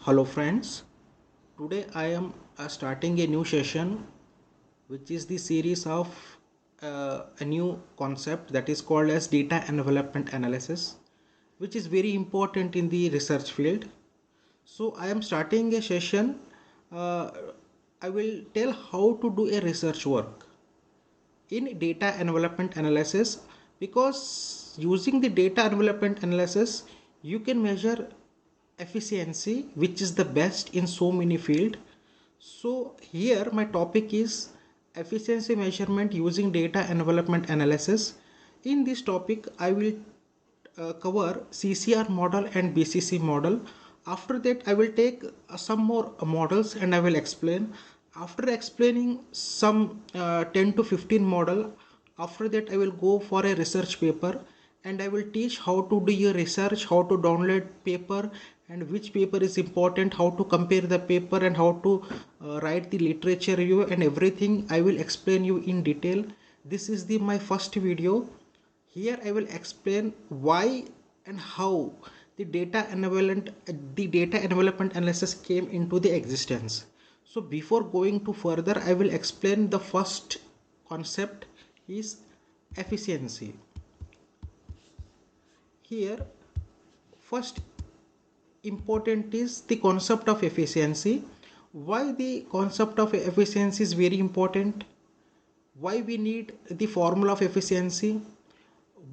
Hello friends, today I am starting a new session which is the series of a new concept that is called as data envelopment analysis, which is very important in the research field. So I am starting a session. uh, I will tell how to do a research work in data envelopment analysis, because using the data envelopment analysis you can measure efficiency which is the best in so many field. So here my topic is efficiency measurement using data envelopment analysis. In this topic I will cover CCR model and BCC model. After that I will take some more models and I will explain. After explaining some 10 to 15 model, after that I will go for a research paper and I will teach how to do your research, how to download paper and which paper is important, how to compare the paper and how to write the literature review and everything I will explain you in detail. This is the my first video. Here I will explain why and how the data envelopment analysis came into the existence. So before going to further, I will explain the first concept is efficiency. Here first important is the concept of efficiency. Why the concept of efficiency is very important? Why we need the formula of efficiency?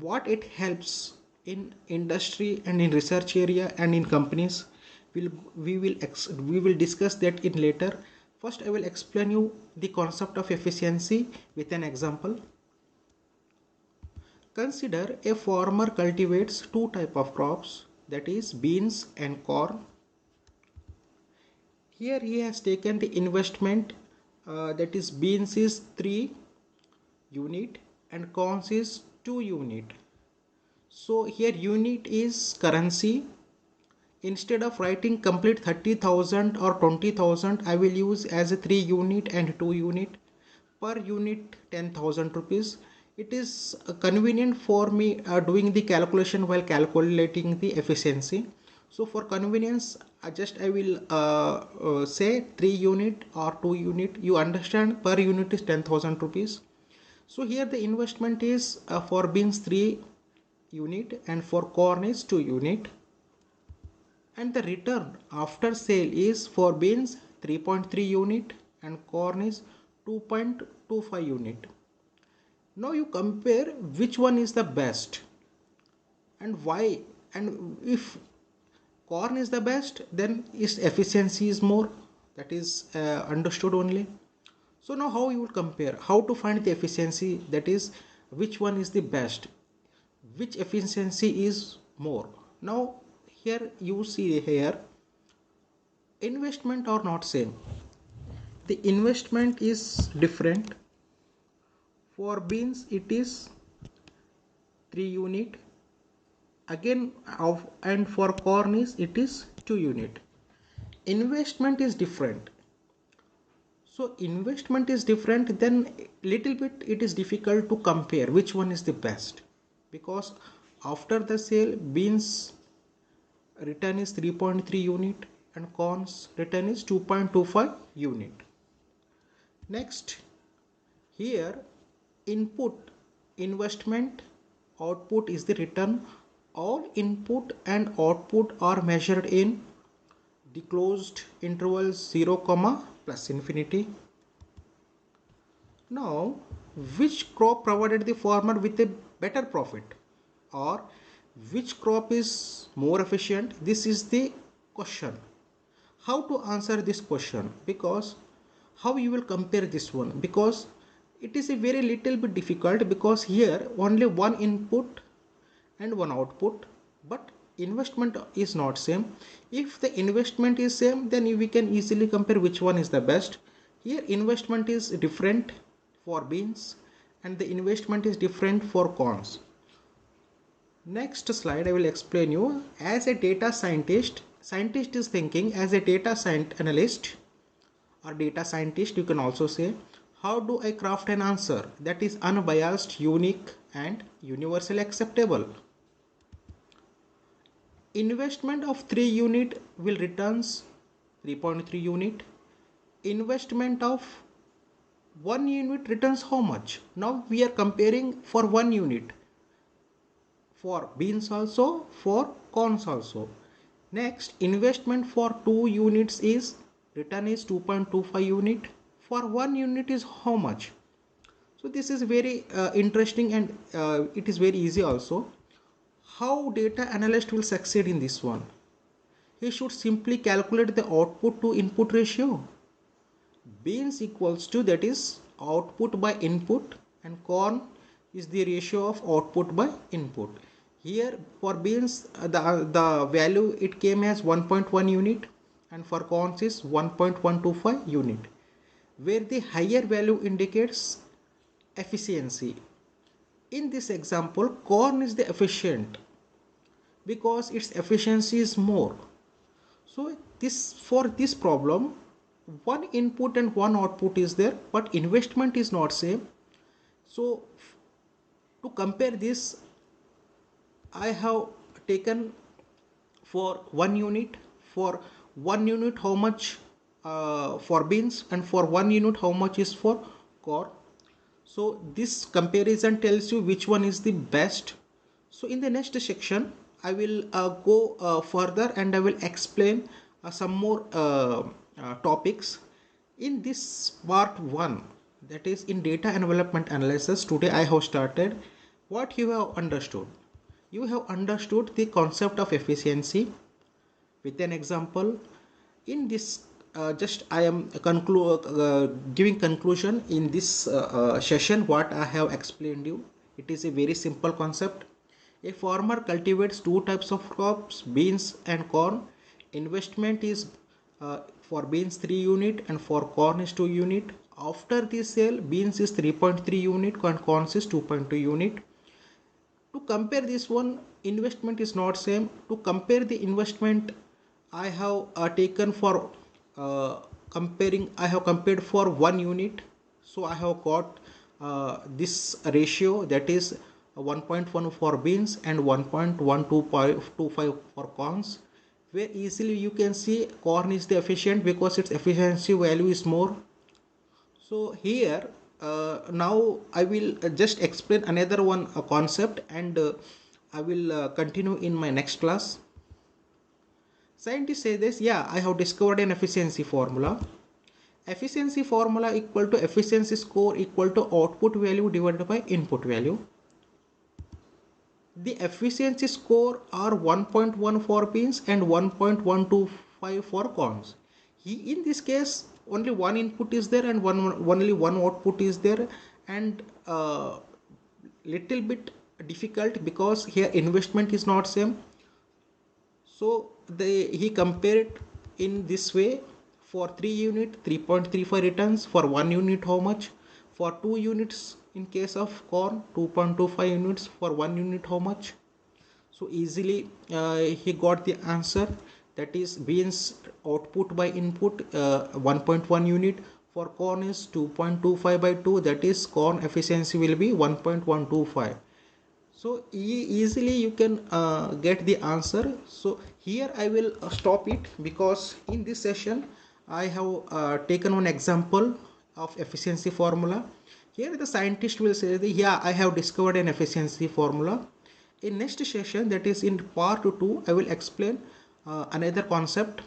What it helps in industry and in research area and in companies? We will discuss that in later. First I will explain you the concept of efficiency with an example. Consider a farmer cultivates two type of crops, that is beans and corn. Here he has taken the investment, that is beans is 3 unit and corn is 2 unit. So here unit is currency. Instead of writing complete 30,000 or 20,000, I will use as a 3 unit and 2 unit. Per unit 10,000 rupees. It is convenient for me doing the calculation while calculating the efficiency. So for convenience I will say 3 unit or 2 unit. You understand, per unit is 10,000 rupees. So here the investment is for beans 3 unit and for corn is 2 unit, and the return after sale is for beans 3.3 unit and corn is 2.25 unit. Now you compare which one is the best and why, and if corn is the best then its efficiency is more, that is understood only. So now how you will compare, how to find the efficiency, that is which one is the best, which efficiency is more. Now here you see, here investment are not same. The investment is different. For beans it is 3 unit again of, and for corn is it is 2 unit. Investment is different. So investment is different, then little bit it is difficult to compare which one is the best, because after the sale beans return is 3.3 unit and corn's return is 2.25 unit. Next, here input, investment, output is the return. All input and output are measured in the closed intervals 0, plus infinity. Now which crop provided the farmer with a better profit, or which crop is more efficient? This is the question. How to answer this question? Because how you will compare this one, because it is a very little bit difficult, because here only one input and one output, but investment is not same. If the investment is same, then we can easily compare which one is the best. Here investment is different for beans and the investment is different for corns. Next slide I will explain you. As a data scientist is thinking as a data analyst or data scientist, you can also say, how do I craft an answer that is unbiased, unique and universally acceptable? Investment of 3 unit will returns 3.3 unit. Investment of 1 unit returns how much? Now we are comparing for 1 unit, for beans also, for corns also. Next, investment for 2 units is return is 2.25 unit. For 1 unit is how much? So this is very interesting, and it is very easy also. How data analyst will succeed in this one? He should simply calculate the output to input ratio. Beans equals to, that is output by input, and corn is the ratio of output by input. Here for beans the value it came as 1.1 unit, and for corns is 1.125 unit, where the higher value indicates efficiency. In this example, corn is the efficient because its efficiency is more. So for this problem, one input and one output is there, but investment is not same. So to compare this, I have taken for 1 unit, for 1 unit how much for beans, and for 1 unit how much is for corn. So this comparison tells you which one is the best. So in the next section I will go further, and I will explain some more topics. In this part 1, that is in data envelopment analysis, today I have started. What you have understood? You have understood the concept of efficiency with an example. In this just I am giving conclusion in this session what I have explained you. It is a very simple concept. A farmer cultivates 2 types of crops, beans and corn. Investment is for beans 3 unit and for corn is 2 unit. After the sale, beans is 3.3 unit and corn is 2.2 unit. To compare this one, investment is not same. To compare the investment, I have taken for comparing, I have compared for 1 unit. So I have got this ratio, that is 1.1 for beans and 1.125 for corns, where easily you can see corn is the efficient because its efficiency value is more. So here now I will just explain another one concept, and I will continue in my next class. Scientists say this, yeah, I have discovered an efficiency formula. Efficiency formula equal to efficiency score equal to output value divided by input value. The efficiency score are 1.1 for beans and 1.125 for corns. In this case, only one input is there and only one output is there, and little bit difficult because here investment is not same. So he compared in this way. For 3 unit 3.35 returns, for 1 unit how much, for 2 units in case of corn 2.25 units, for 1 unit how much. So easily he got the answer, that is beans output by input 1.1 unit, for corn is 2.25 by 2, that is corn efficiency will be 1.125. So easily you can get the answer. So here I will stop it, because in this session I have taken one example of efficiency formula. Here the scientist will say that, yeah, I have discovered an efficiency formula. In next session, that is in part 2, I will explain another concept.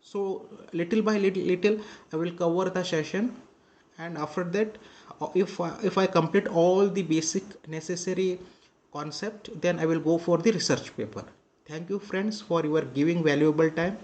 So little by little I will cover the session, and after that if I complete all the basic necessary concept, then I will go for the research paper. Thank you friends for your giving valuable time.